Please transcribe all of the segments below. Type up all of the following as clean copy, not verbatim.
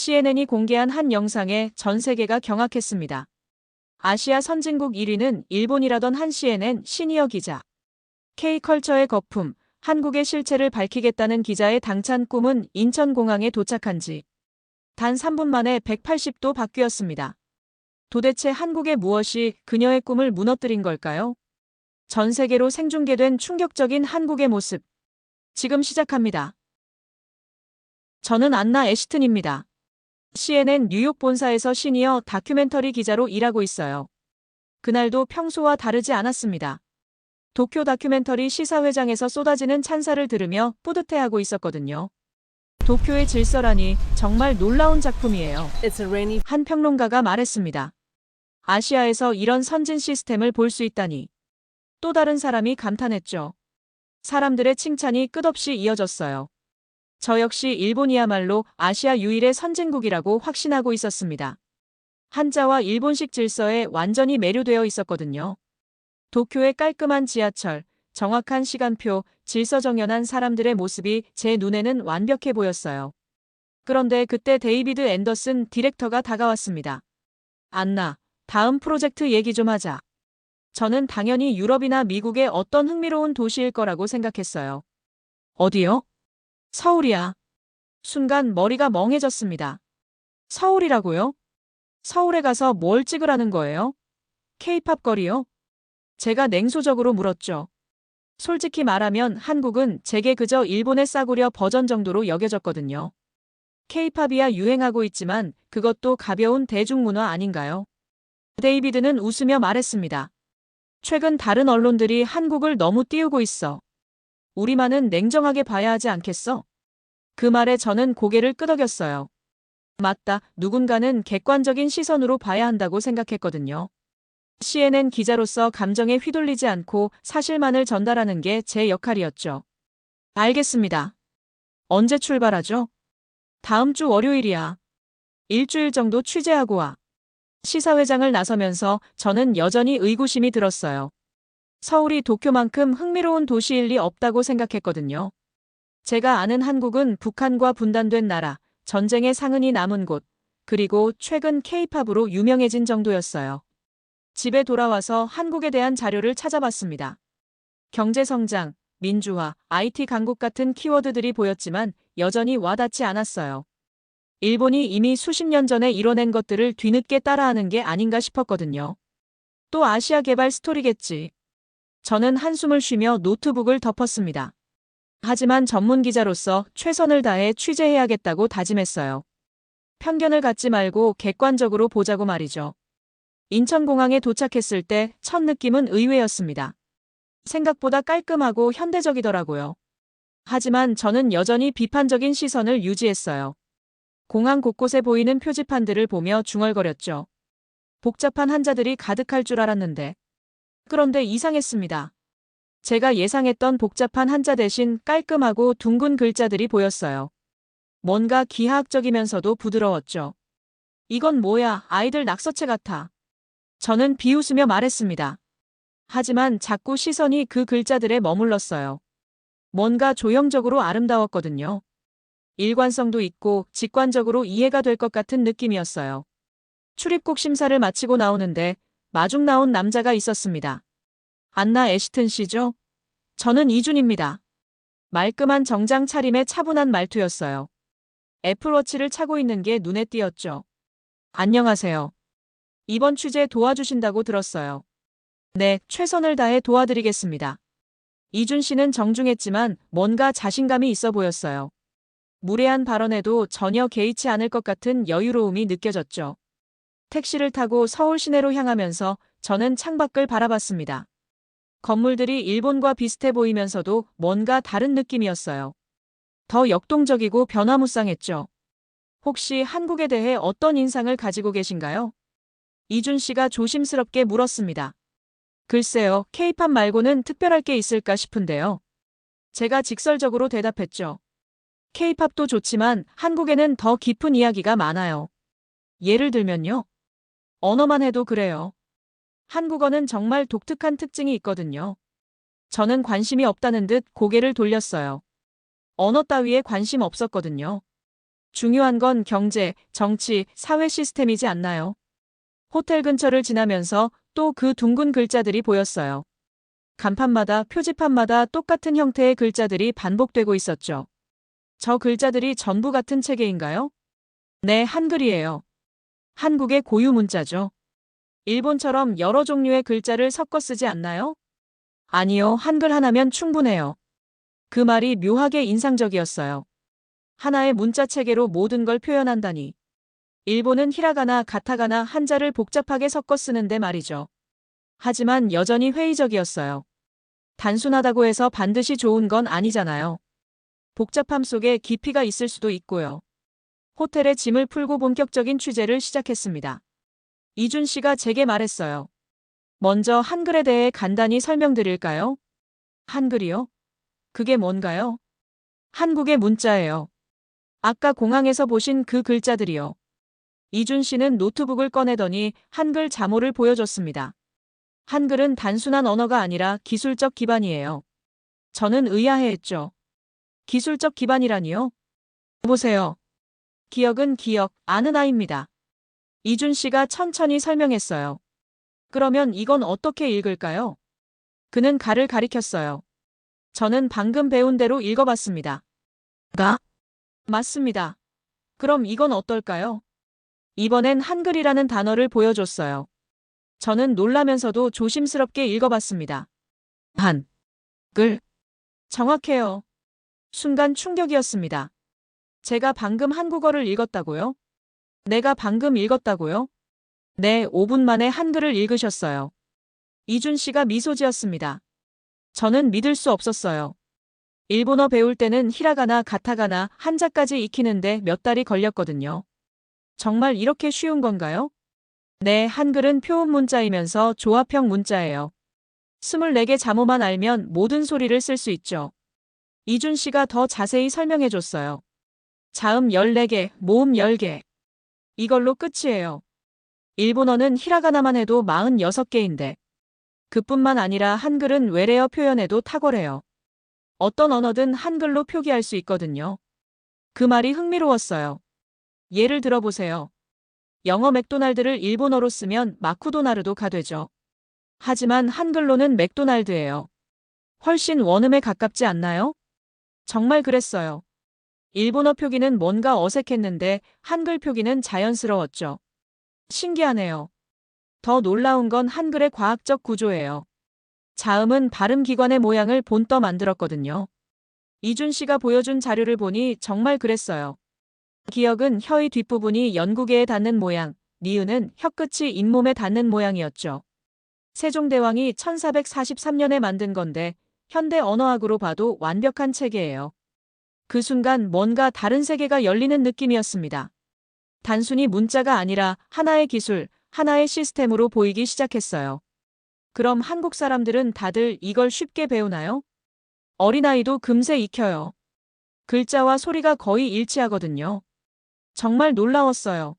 CNN이 공개한 한 영상에 전 세계가 경악했습니다. 아시아 선진국 1위는 일본이라던 한 CNN 시니어 기자. K컬처의 거품, 한국의 실체를 밝히겠다는 기자의 당찬 꿈은 인천공항에 도착한 지 단 3분 만에 180도 바뀌었습니다. 도대체 한국의 무엇이 그녀의 꿈을 무너뜨린 걸까요? 전 세계로 생중계된 충격적인 한국의 모습. 지금 시작합니다. 저는 안나 애시튼입니다. CNN 뉴욕 본사에서 시니어 다큐멘터리 기자로 일하고 있어요. 그날도 평소와 다르지 않았습니다. 도쿄 다큐멘터리 시사회장에서 쏟아지는 찬사를 들으며 뿌듯해하고 있었거든요. 도쿄의 질서라니 정말 놀라운 작품이에요. 한 평론가가 말했습니다. 아시아에서 이런 선진 시스템을 볼 수 있다니. 또 다른 사람이 감탄했죠. 사람들의 칭찬이 끝없이 이어졌어요. 저 역시 일본이야말로 아시아 유일의 선진국이라고 확신하고 있었습니다. 한자와 일본식 질서에 완전히 매료되어 있었거든요. 도쿄의 깔끔한 지하철, 정확한 시간표, 질서정연한 사람들의 모습이 제 눈에는 완벽해 보였어요. 그런데 그때 데이비드 앤더슨 디렉터가 다가왔습니다. 안나, 다음 프로젝트 얘기 좀 하자. 저는 당연히 유럽이나 미국의 어떤 흥미로운 도시일 거라고 생각했어요. 어디요? 서울이야. 순간 머리가 멍해졌습니다. 서울이라고요? 서울에 가서 뭘 찍으라는 거예요? K-팝 거리요? 제가 냉소적으로 물었죠. 솔직히 말하면 한국은 제게 그저 일본의 싸구려 버전 정도로 여겨졌거든요. K-팝이야 유행하고 있지만 그것도 가벼운 대중문화 아닌가요? 데이비드는 웃으며 말했습니다. 최근 다른 언론들이 한국을 너무 띄우고 있어. 우리만은 냉정하게 봐야 하지 않겠어? 그 말에 저는 고개를 끄덕였어요. 맞다, 누군가는 객관적인 시선으로 봐야 한다고 생각했거든요. CNN 기자로서 감정에 휘둘리지 않고 사실만을 전달하는 게 제 역할이었죠. 알겠습니다. 언제 출발하죠? 다음 주 월요일이야. 일주일 정도 취재하고 와. 시사회장을 나서면서 저는 여전히 의구심이 들었어요. 서울이 도쿄만큼 흥미로운 도시일 리 없다고 생각했거든요. 제가 아는 한국은 북한과 분단된 나라, 전쟁의 상흔이 남은 곳, 그리고 최근 K-팝으로 유명해진 정도였어요. 집에 돌아와서 한국에 대한 자료를 찾아봤습니다. 경제성장, 민주화, IT 강국 같은 키워드들이 보였지만 여전히 와닿지 않았어요. 일본이 이미 수십 년 전에 이뤄낸 것들을 뒤늦게 따라하는 게 아닌가 싶었거든요. 또 아시아 개발 스토리겠지. 저는 한숨을 쉬며 노트북을 덮었습니다. 하지만 전문 기자로서 최선을 다해 취재해야겠다고 다짐했어요. 편견을 갖지 말고 객관적으로 보자고 말이죠. 인천공항에 도착했을 때 첫 느낌은 의외였습니다. 생각보다 깔끔하고 현대적이더라고요. 하지만 저는 여전히 비판적인 시선을 유지했어요. 공항 곳곳에 보이는 표지판들을 보며 중얼거렸죠. 복잡한 한자들이 가득할 줄 알았는데. 그런데 이상했습니다. 제가 예상했던 복잡한 한자 대신 깔끔하고 둥근 글자들이 보였어요. 뭔가 기하학적이면서도 부드러웠죠. 이건 뭐야, 아이들 낙서체 같아. 저는 비웃으며 말했습니다. 하지만 자꾸 시선이 그 글자들에 머물렀어요. 뭔가 조형적으로 아름다웠거든요. 일관성도 있고 직관적으로 이해가 될 것 같은 느낌이었어요. 출입국 심사를 마치고 나오는데 마중 나온 남자가 있었습니다. 안나 애시튼 씨죠? 저는 이준입니다. 말끔한 정장 차림의 차분한 말투였어요. 애플워치를 차고 있는 게 눈에 띄었죠. 안녕하세요. 이번 취재 도와주신다고 들었어요. 네, 최선을 다해 도와드리겠습니다. 이준 씨는 정중했지만 뭔가 자신감이 있어 보였어요. 무례한 발언에도 전혀 개의치 않을 것 같은 여유로움이 느껴졌죠. 택시를 타고 서울 시내로 향하면서 저는 창밖을 바라봤습니다. 건물들이 일본과 비슷해 보이면서도 뭔가 다른 느낌이었어요. 더 역동적이고 변화무쌍했죠. 혹시 한국에 대해 어떤 인상을 가지고 계신가요? 이준 씨가 조심스럽게 물었습니다. 글쎄요, K-팝 말고는 특별할 게 있을까 싶은데요. 제가 직설적으로 대답했죠. K-팝도 좋지만 한국에는 더 깊은 이야기가 많아요. 예를 들면요. 언어만 해도 그래요. 한국어는 정말 독특한 특징이 있거든요. 저는 관심이 없다는 듯 고개를 돌렸어요. 언어 따위에 관심 없었거든요. 중요한 건 경제, 정치, 사회 시스템이지 않나요? 호텔 근처를 지나면서 또 그 둥근 글자들이 보였어요. 간판마다, 표지판마다 똑같은 형태의 글자들이 반복되고 있었죠. 저 글자들이 전부 같은 체계인가요? 네, 한글이에요. 한국의 고유 문자죠. 일본처럼 여러 종류의 글자를 섞어 쓰지 않나요? 아니요, 한글 하나면 충분해요. 그 말이 묘하게 인상적이었어요. 하나의 문자 체계로 모든 걸 표현한다니. 일본은 히라가나, 가타가나, 한자를 복잡하게 섞어 쓰는데 말이죠. 하지만 여전히 회의적이었어요. 단순하다고 해서 반드시 좋은 건 아니잖아요. 복잡함 속에 깊이가 있을 수도 있고요. 호텔에 짐을 풀고 본격적인 취재를 시작했습니다. 이준 씨가 제게 말했어요. 먼저 한글에 대해 간단히 설명드릴까요? 한글이요? 그게 뭔가요? 한국의 문자예요. 아까 공항에서 보신 그 글자들이요. 이준 씨는 노트북을 꺼내더니 한글 자모를 보여줬습니다. 한글은 단순한 언어가 아니라 기술적 기반이에요. 저는 의아해했죠. 기술적 기반이라니요? 보세요. 기억은 기억, 아는 아입니다. 이준 씨가 천천히 설명했어요. 그러면 이건 어떻게 읽을까요? 그는 가를 가리켰어요. 저는 방금 배운 대로 읽어봤습니다. 가? 맞습니다. 그럼 이건 어떨까요? 이번엔 한글이라는 단어를 보여줬어요. 저는 놀라면서도 조심스럽게 읽어봤습니다. 한글. 정확해요. 순간 충격이었습니다. 제가 방금 한국어를 읽었다고요? 내가 방금 읽었다고요? 네, 5분 만에 한글을 읽으셨어요. 이준 씨가 미소 지었습니다. 저는 믿을 수 없었어요. 일본어 배울 때는 히라가나, 가타가나, 한자까지 익히는데 몇 달이 걸렸거든요. 정말 이렇게 쉬운 건가요? 네, 한글은 표음 문자이면서 조합형 문자예요. 24개 자모만 알면 모든 소리를 쓸 수 있죠. 이준 씨가 더 자세히 설명해 줬어요. 자음 14개, 모음 10개. 이걸로 끝이에요. 일본어는 히라가나만 해도 46개인데. 그뿐만 아니라 한글은 외래어 표현에도 탁월해요. 어떤 언어든 한글로 표기할 수 있거든요. 그 말이 흥미로웠어요. 예를 들어보세요. 영어 맥도날드를 일본어로 쓰면 마쿠도나르도가 되죠. 하지만 한글로는 맥도날드예요. 훨씬 원음에 가깝지 않나요? 정말 그랬어요. 일본어 표기는 뭔가 어색했는데 한글 표기는 자연스러웠죠. 신기하네요. 더 놀라운 건 한글의 과학적 구조예요. 자음은 발음기관의 모양을 본떠 만들었거든요. 이준 씨가 보여준 자료를 보니 정말 그랬어요. 기역은 혀의 뒷부분이 연구개에 닿는 모양, 니은은 혀끝이 잇몸에 닿는 모양이었죠. 세종대왕이 1443년에 만든 건데 현대 언어학으로 봐도 완벽한 체계예요. 그 순간 뭔가 다른 세계가 열리는 느낌이었습니다. 단순히 문자가 아니라 하나의 기술, 하나의 시스템으로 보이기 시작했어요. 그럼 한국 사람들은 다들 이걸 쉽게 배우나요? 어린아이도 금세 익혀요. 글자와 소리가 거의 일치하거든요. 정말 놀라웠어요.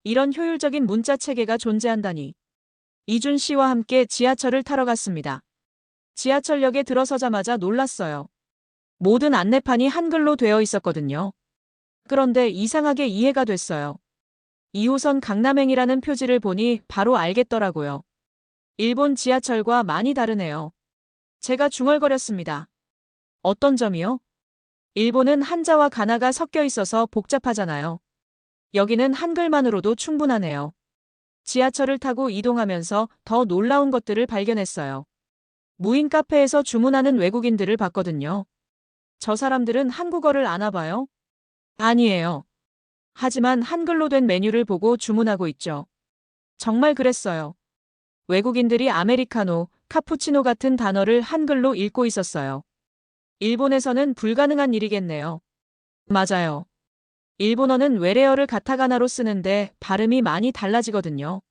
이런 효율적인 문자 체계가 존재한다니. 이준 씨와 함께 지하철을 타러 갔습니다. 지하철역에 들어서자마자 놀랐어요. 모든 안내판이 한글로 되어 있었거든요. 그런데 이상하게 이해가 됐어요. 2호선 강남행이라는 표지를 보니 바로 알겠더라고요. 일본 지하철과 많이 다르네요. 제가 중얼거렸습니다. 어떤 점이요? 일본은 한자와 가나가 섞여 있어서 복잡하잖아요. 여기는 한글만으로도 충분하네요. 지하철을 타고 이동하면서 더 놀라운 것들을 발견했어요. 무인 카페에서 주문하는 외국인들을 봤거든요. 저 사람들은 한국어를 아나 봐요? 아니에요. 하지만 한글로 된 메뉴를 보고 주문하고 있죠. 정말 그랬어요. 외국인들이 아메리카노, 카푸치노 같은 단어를 한글로 읽고 있었어요. 일본에서는 불가능한 일이겠네요. 맞아요. 일본어는 외래어를 가타가나로 쓰는데 발음이 많이 달라지거든요.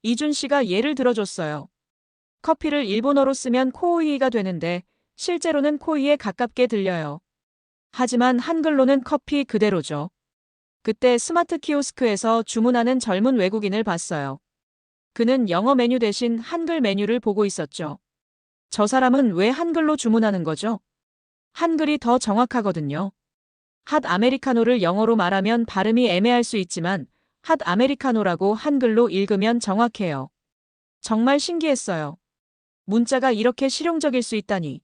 이준 씨가 예를 들어줬어요. 커피를 일본어로 쓰면 코우이가 되는데 실제로는 코이에 가깝게 들려요. 하지만 한글로는 커피 그대로죠. 그때 스마트 키오스크에서 주문하는 젊은 외국인을 봤어요. 그는 영어 메뉴 대신 한글 메뉴를 보고 있었죠. 저 사람은 왜 한글로 주문하는 거죠? 한글이 더 정확하거든요. 핫 아메리카노를 영어로 말하면 발음이 애매할 수 있지만 핫 아메리카노라고 한글로 읽으면 정확해요. 정말 신기했어요. 문자가 이렇게 실용적일 수 있다니.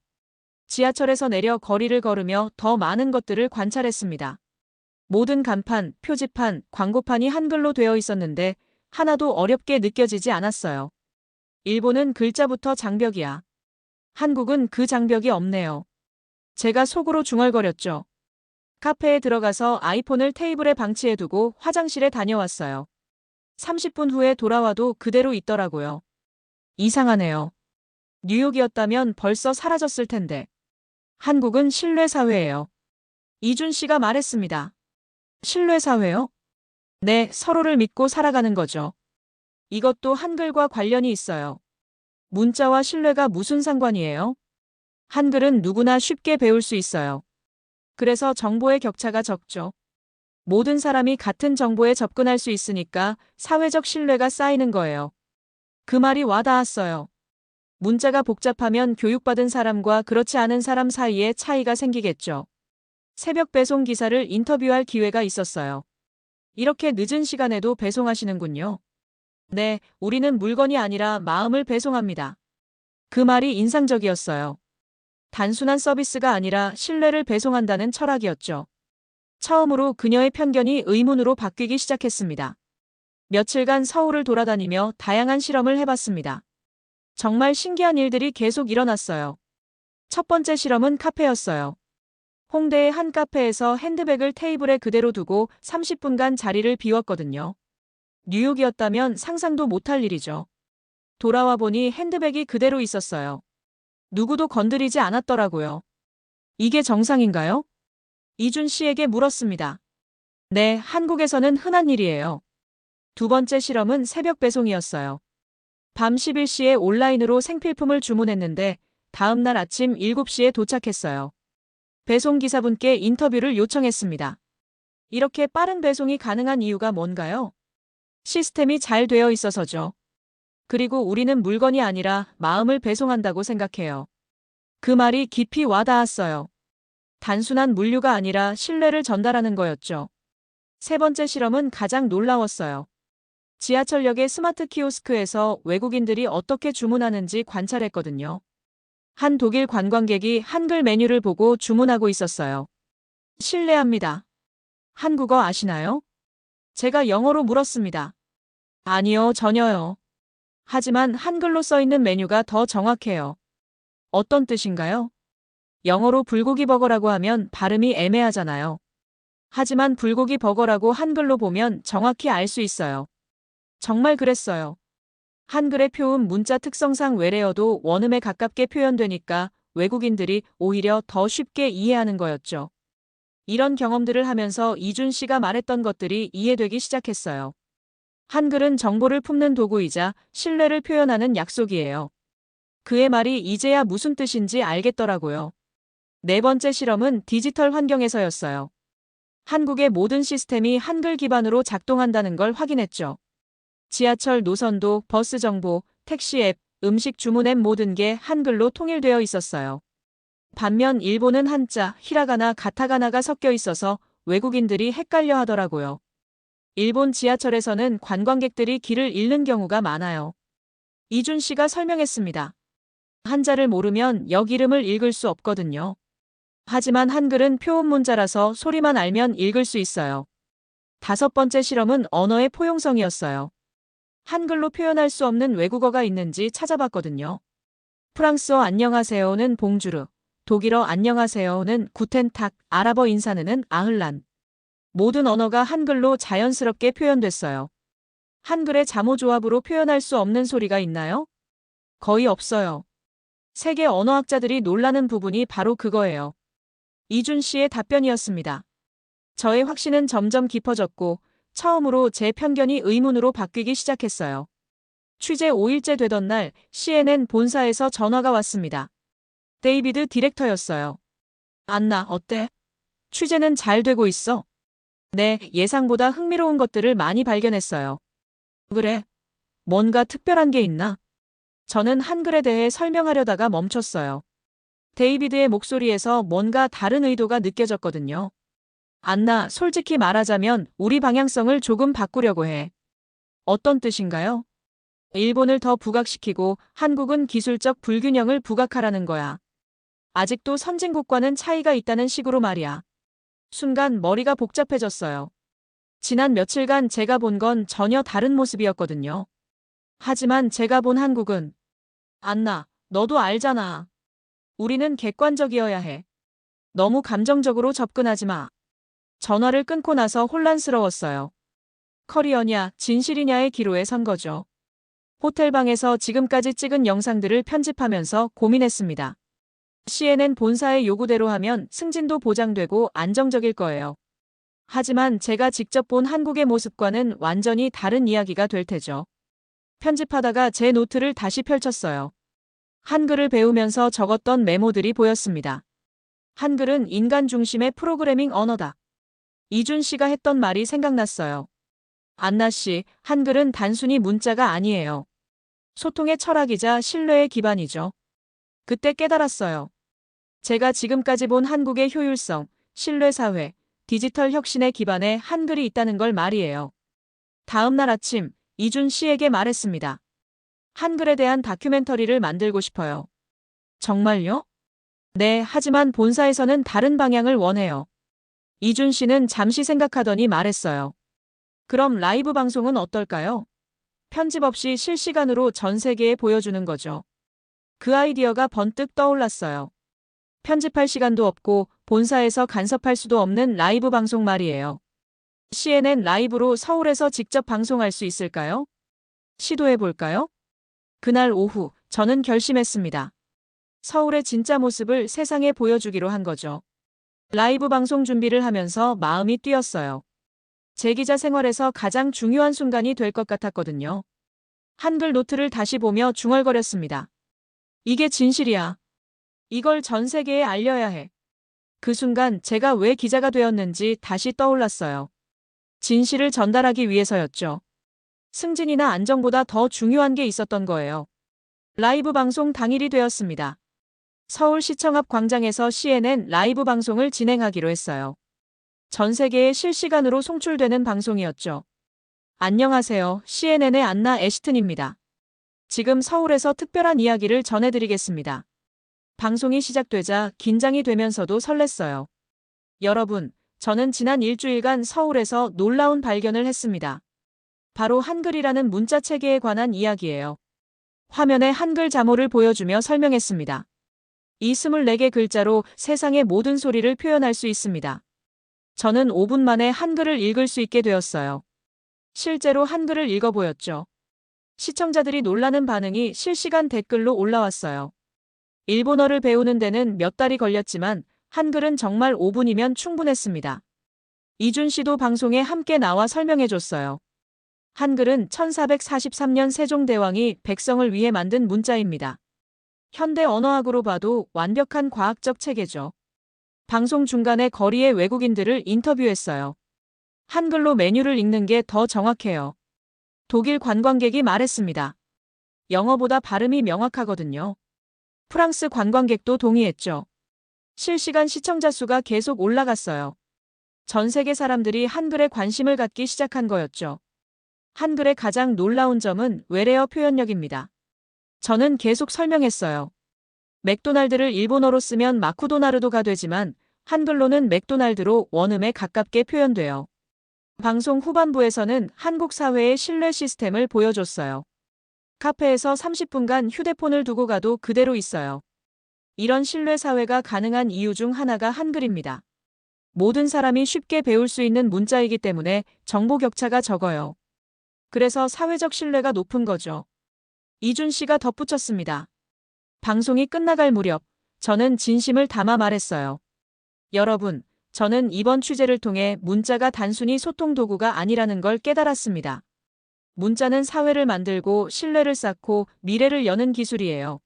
지하철에서 내려 거리를 걸으며 더 많은 것들을 관찰했습니다. 모든 간판, 표지판, 광고판이 한글로 되어 있었는데 하나도 어렵게 느껴지지 않았어요. 일본은 글자부터 장벽이야. 한국은 그 장벽이 없네요. 제가 속으로 중얼거렸죠. 카페에 들어가서 아이폰을 테이블에 방치해두고 화장실에 다녀왔어요. 30분 후에 돌아와도 그대로 있더라고요. 이상하네요. 뉴욕이었다면 벌써 사라졌을 텐데. 한국은 신뢰사회예요. 이준 씨가 말했습니다. 신뢰사회요? 네, 서로를 믿고 살아가는 거죠. 이것도 한글과 관련이 있어요. 문자와 신뢰가 무슨 상관이에요? 한글은 누구나 쉽게 배울 수 있어요. 그래서 정보의 격차가 적죠. 모든 사람이 같은 정보에 접근할 수 있으니까 사회적 신뢰가 쌓이는 거예요. 그 말이 와닿았어요. 문자가 복잡하면 교육받은 사람과 그렇지 않은 사람 사이에 차이가 생기겠죠. 새벽 배송 기사를 인터뷰할 기회가 있었어요. 이렇게 늦은 시간에도 배송하시는군요. 네, 우리는 물건이 아니라 마음을 배송합니다. 그 말이 인상적이었어요. 단순한 서비스가 아니라 신뢰를 배송한다는 철학이었죠. 처음으로 그녀의 편견이 의문으로 바뀌기 시작했습니다. 며칠간 서울을 돌아다니며 다양한 실험을 해봤습니다. 정말 신기한 일들이 계속 일어났어요. 첫 번째 실험은 카페였어요. 홍대의 한 카페에서 핸드백을 테이블에 그대로 두고 30분간 자리를 비웠거든요. 뉴욕이었다면 상상도 못할 일이죠. 돌아와 보니 핸드백이 그대로 있었어요. 누구도 건드리지 않았더라고요. 이게 정상인가요? 이준 씨에게 물었습니다. 네, 한국에서는 흔한 일이에요. 두 번째 실험은 새벽 배송이었어요. 밤 11시에 온라인으로 생필품을 주문했는데 다음 날 아침 7시에 도착했어요. 배송기사분께 인터뷰를 요청했습니다. 이렇게 빠른 배송이 가능한 이유가 뭔가요? 시스템이 잘 되어 있어서죠. 그리고 우리는 물건이 아니라 마음을 배송한다고 생각해요. 그 말이 깊이 와닿았어요. 단순한 물류가 아니라 신뢰를 전달하는 거였죠. 세 번째 실험은 가장 놀라웠어요. 지하철역의 스마트 키오스크에서 외국인들이 어떻게 주문하는지 관찰했거든요. 한 독일 관광객이 한글 메뉴를 보고 주문하고 있었어요. 실례합니다. 한국어 아시나요? 제가 영어로 물었습니다. 아니요, 전혀요. 하지만 한글로 써 있는 메뉴가 더 정확해요. 어떤 뜻인가요? 영어로 불고기 버거라고 하면 발음이 애매하잖아요. 하지만 불고기 버거라고 한글로 보면 정확히 알 수 있어요. 정말 그랬어요. 한글의 표음 문자 특성상 외래어도 원음에 가깝게 표현되니까 외국인들이 오히려 더 쉽게 이해하는 거였죠. 이런 경험들을 하면서 이준 씨가 말했던 것들이 이해되기 시작했어요. 한글은 정보를 품는 도구이자 신뢰를 표현하는 약속이에요. 그의 말이 이제야 무슨 뜻인지 알겠더라고요. 네 번째 실험은 디지털 환경에서였어요. 한국의 모든 시스템이 한글 기반으로 작동한다는 걸 확인했죠. 지하철 노선도, 버스 정보, 택시 앱, 음식 주문 앱 모든 게 한글로 통일되어 있었어요. 반면 일본은 한자, 히라가나, 가타가나가 섞여 있어서 외국인들이 헷갈려 하더라고요. 일본 지하철에서는 관광객들이 길을 잃는 경우가 많아요. 이준 씨가 설명했습니다. 한자를 모르면 역 이름을 읽을 수 없거든요. 하지만 한글은 표음 문자라서 소리만 알면 읽을 수 있어요. 다섯 번째 실험은 언어의 포용성이었어요. 한글로 표현할 수 없는 외국어가 있는지 찾아봤거든요. 프랑스어 안녕하세요는 봉주르, 독일어 안녕하세요는 구텐탁, 아랍어 인사는 아흘란. 모든 언어가 한글로 자연스럽게 표현됐어요. 한글의 자모조합으로 표현할 수 없는 소리가 있나요? 거의 없어요. 세계 언어학자들이 놀라는 부분이 바로 그거예요. 이준 씨의 답변이었습니다. 저의 확신은 점점 깊어졌고 처음으로 제 편견이 의문으로 바뀌기 시작했어요. 취재 5일째 되던 날 CNN 본사에서 전화가 왔습니다. 데이비드 디렉터였어요. 안나, 어때? 취재는 잘 되고 있어? 네, 예상보다 흥미로운 것들을 많이 발견했어요. 그래? 뭔가 특별한 게 있나? 저는 한글에 대해 설명하려다가 멈췄어요. 데이비드의 목소리에서 뭔가 다른 의도가 느껴졌거든요. 안나, 솔직히 말하자면 우리 방향성을 조금 바꾸려고 해. 어떤 뜻인가요? 일본을 더 부각시키고 한국은 기술적 불균형을 부각하라는 거야. 아직도 선진국과는 차이가 있다는 식으로 말이야. 순간 머리가 복잡해졌어요. 지난 며칠간 제가 본 건 전혀 다른 모습이었거든요. 하지만 제가 본 한국은, 안나, 너도 알잖아. 우리는 객관적이어야 해. 너무 감정적으로 접근하지 마. 전화를 끊고 나서 혼란스러웠어요. 커리어냐, 진실이냐의 기로에 선 거죠. 호텔방에서 지금까지 찍은 영상들을 편집하면서 고민했습니다. CNN 본사의 요구대로 하면 승진도 보장되고 안정적일 거예요. 하지만 제가 직접 본 한국의 모습과는 완전히 다른 이야기가 될 테죠. 편집하다가 제 노트를 다시 펼쳤어요. 한글을 배우면서 적었던 메모들이 보였습니다. 한글은 인간 중심의 프로그래밍 언어다. 이준 씨가 했던 말이 생각났어요. 안나 씨, 한글은 단순히 문자가 아니에요. 소통의 철학이자 신뢰의 기반이죠. 그때 깨달았어요. 제가 지금까지 본 한국의 효율성, 신뢰사회, 디지털 혁신의 기반에 한글이 있다는 걸 말이에요. 다음 날 아침, 이준 씨에게 말했습니다. 한글에 대한 다큐멘터리를 만들고 싶어요. 정말요? 네, 하지만 본사에서는 다른 방향을 원해요. 이준 씨는 잠시 생각하더니 말했어요. 그럼 라이브 방송은 어떨까요? 편집 없이 실시간으로 전 세계에 보여주는 거죠. 그 아이디어가 번뜩 떠올랐어요. 편집할 시간도 없고 본사에서 간섭할 수도 없는 라이브 방송 말이에요. CNN 라이브로 서울에서 직접 방송할 수 있을까요? 시도해 볼까요? 그날 오후, 저는 결심했습니다. 서울의 진짜 모습을 세상에 보여주기로 한 거죠. 라이브 방송 준비를 하면서 마음이 뛰었어요. 제 기자 생활에서 가장 중요한 순간이 될 것 같았거든요. 한글 노트를 다시 보며 중얼거렸습니다. 이게 진실이야. 이걸 전 세계에 알려야 해. 그 순간 제가 왜 기자가 되었는지 다시 떠올랐어요. 진실을 전달하기 위해서였죠. 승진이나 안정보다 더 중요한 게 있었던 거예요. 라이브 방송 당일이 되었습니다. 서울시청 앞 광장에서 CNN 라이브 방송을 진행하기로 했어요. 전 세계에 실시간으로 송출되는 방송이었죠. 안녕하세요. CNN의 안나 애시튼입니다. 지금 서울에서 특별한 이야기를 전해드리겠습니다. 방송이 시작되자 긴장이 되면서도 설렜어요. 여러분, 저는 지난 일주일간 서울에서 놀라운 발견을 했습니다. 바로 한글이라는 문자 체계에 관한 이야기예요. 화면에 한글 자모를 보여주며 설명했습니다. 이 24개 글자로 세상의 모든 소리를 표현할 수 있습니다. 저는 5분 만에 한글을 읽을 수 있게 되었어요. 실제로 한글을 읽어보였죠. 시청자들이 놀라는 반응이 실시간 댓글로 올라왔어요. 일본어를 배우는 데는 몇 달이 걸렸지만 한글은 정말 5분이면 충분했습니다. 이준 씨도 방송에 함께 나와 설명해줬어요. 한글은 1443년 세종대왕이 백성을 위해 만든 문자입니다. 현대 언어학으로 봐도 완벽한 과학적 체계죠. 방송 중간에 거리의 외국인들을 인터뷰했어요. 한글로 메뉴를 읽는 게 더 정확해요. 독일 관광객이 말했습니다. 영어보다 발음이 명확하거든요. 프랑스 관광객도 동의했죠. 실시간 시청자 수가 계속 올라갔어요. 전 세계 사람들이 한글에 관심을 갖기 시작한 거였죠. 한글의 가장 놀라운 점은 외래어 표현력입니다. 저는 계속 설명했어요. 맥도날드를 일본어로 쓰면 마쿠도나르도가 되지만 한글로는 맥도날드로 원음에 가깝게 표현돼요. 방송 후반부에서는 한국 사회의 신뢰 시스템을 보여줬어요. 카페에서 30분간 휴대폰을 두고 가도 그대로 있어요. 이런 신뢰 사회가 가능한 이유 중 하나가 한글입니다. 모든 사람이 쉽게 배울 수 있는 문자이기 때문에 정보 격차가 적어요. 그래서 사회적 신뢰가 높은 거죠. 이준 씨가 덧붙였습니다. 방송이 끝나갈 무렵 저는 진심을 담아 말했어요. 여러분, 저는 이번 취재를 통해 문자가 단순히 소통 도구가 아니라는 걸 깨달았습니다. 문자는 사회를 만들고 신뢰를 쌓고 미래를 여는 기술이에요.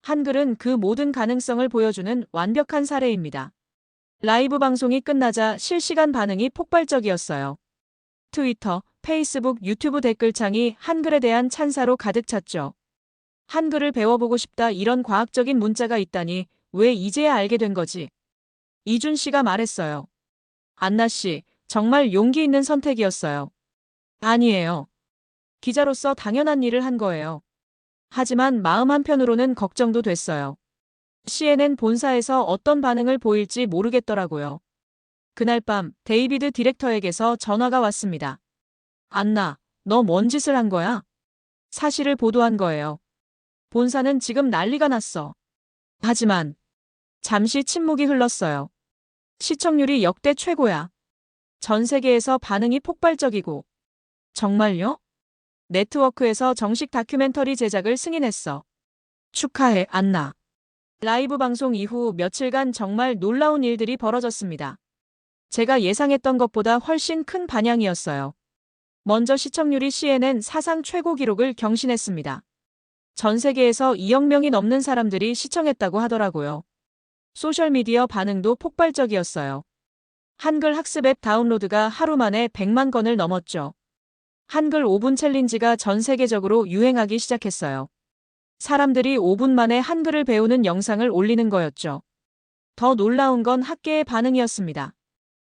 한글은 그 모든 가능성을 보여주는 완벽한 사례입니다. 라이브 방송이 끝나자 실시간 반응이 폭발적이었어요. 트위터, 페이스북, 유튜브 댓글창이 한글에 대한 찬사로 가득 찼죠. 한글을 배워보고 싶다, 이런 과학적인 문자가 있다니 왜 이제야 알게 된 거지? 이준 씨가 말했어요. 안나 씨, 정말 용기 있는 선택이었어요. 아니에요. 기자로서 당연한 일을 한 거예요. 하지만 마음 한편으로는 걱정도 됐어요. CNN 본사에서 어떤 반응을 보일지 모르겠더라고요. 그날 밤 데이비드 디렉터에게서 전화가 왔습니다. 안나, 너 뭔 짓을 한 거야? 사실을 보도한 거예요. 본사는 지금 난리가 났어. 하지만 잠시 침묵이 흘렀어요. 시청률이 역대 최고야. 전 세계에서 반응이 폭발적이고. 정말요? 네트워크에서 정식 다큐멘터리 제작을 승인했어. 축하해, 안나. 라이브 방송 이후 며칠간 정말 놀라운 일들이 벌어졌습니다. 제가 예상했던 것보다 훨씬 큰 반향이었어요. 먼저 시청률이 CNN 사상 최고 기록을 경신했습니다. 전 세계에서 2억 명이 넘는 사람들이 시청했다고 하더라고요. 소셜미디어 반응도 폭발적이었어요. 한글 학습 앱 다운로드가 하루 만에 100만 건을 넘었죠. 한글 5분 챌린지가 전 세계적으로 유행하기 시작했어요. 사람들이 5분 만에 한글을 배우는 영상을 올리는 거였죠. 더 놀라운 건 학계의 반응이었습니다.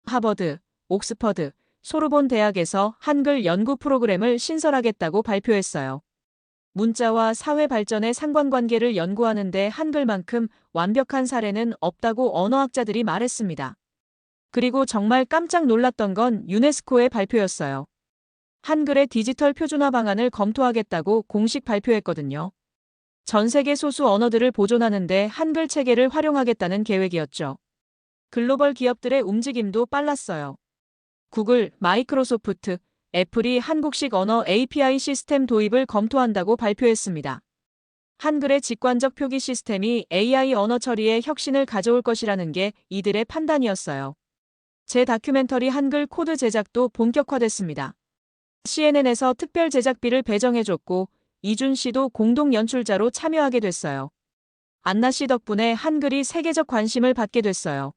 하버드, 옥스퍼드, 소르본 대학에서 한글 연구 프로그램을 신설하겠다고 발표했어요. 문자와 사회 발전의 상관관계를 연구하는 데 한글만큼 완벽한 사례는 없다고 언어학자들이 말했습니다. 그리고 정말 깜짝 놀랐던 건 유네스코의 발표였어요. 한글의 디지털 표준화 방안을 검토하겠다고 공식 발표했거든요. 전 세계 소수 언어들을 보존하는데 한글 체계를 활용하겠다는 계획이었죠. 글로벌 기업들의 움직임도 빨랐어요. 구글, 마이크로소프트, 애플이 한국식 언어 API 시스템 도입을 검토한다고 발표했습니다. 한글의 직관적 표기 시스템이 AI 언어 처리에 혁신을 가져올 것이라는 게 이들의 판단이었어요. 제 다큐멘터리 한글 코드 제작도 본격화됐습니다. CNN에서 특별 제작비를 배정해줬고 이준 씨도 공동 연출자로 참여하게 됐어요. 안나 씨 덕분에 한글이 세계적 관심을 받게 됐어요.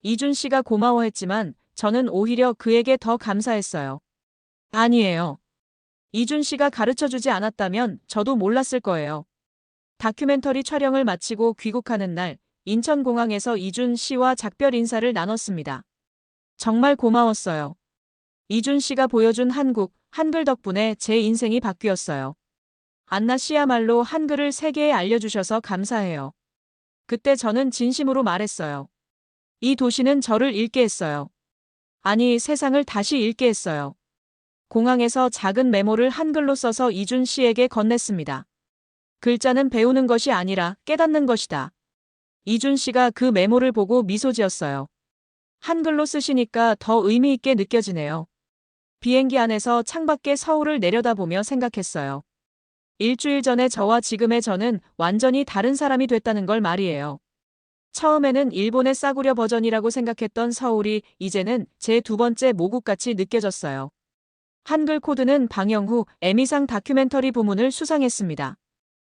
이준 씨가 고마워했지만 저는 오히려 그에게 더 감사했어요. 아니에요. 이준 씨가 가르쳐주지 않았다면 저도 몰랐을 거예요. 다큐멘터리 촬영을 마치고 귀국하는 날 인천공항에서 이준 씨와 작별 인사를 나눴습니다. 정말 고마웠어요. 이준 씨가 보여준 한글 덕분에 제 인생이 바뀌었어요. 안나 씨야말로 한글을 세계에 알려주셔서 감사해요. 그때 저는 진심으로 말했어요. 이 도시는 저를 읽게 했어요. 아니, 세상을 다시 읽게 했어요. 공항에서 작은 메모를 한글로 써서 이준 씨에게 건넸습니다. 글자는 배우는 것이 아니라 깨닫는 것이다. 이준 씨가 그 메모를 보고 미소 지었어요. 한글로 쓰시니까 더 의미 있게 느껴지네요. 비행기 안에서 창밖에 서울을 내려다보며 생각했어요. 일주일 전의 저와 지금의 저는 완전히 다른 사람이 됐다는 걸 말이에요. 처음에는 일본의 싸구려 버전이라고 생각했던 서울이 이제는 제 두 번째 모국같이 느껴졌어요. 한글 코드는 방영 후 에미상 다큐멘터리 부문을 수상했습니다.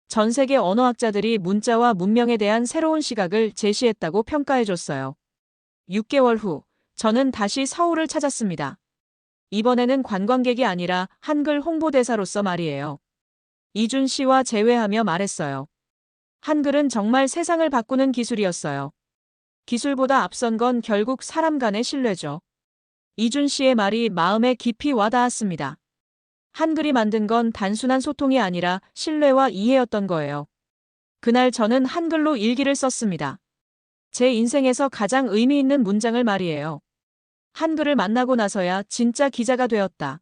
전 세계 언어학자들이 문자와 문명에 대한 새로운 시각을 제시했다고 평가해줬어요. 6개월 후 저는 다시 서울을 찾았습니다. 이번에는 관광객이 아니라 한글 홍보대사로서 말이에요. 이준 씨와 재회하며 말했어요. 한글은 정말 세상을 바꾸는 기술이었어요. 기술보다 앞선 건 결국 사람 간의 신뢰죠. 이준 씨의 말이 마음에 깊이 와닿았습니다. 한글이 만든 건 단순한 소통이 아니라 신뢰와 이해였던 거예요. 그날 저는 한글로 일기를 썼습니다. 제 인생에서 가장 의미 있는 문장을 말이에요. 한글을 만나고 나서야 진짜 기자가 되었다.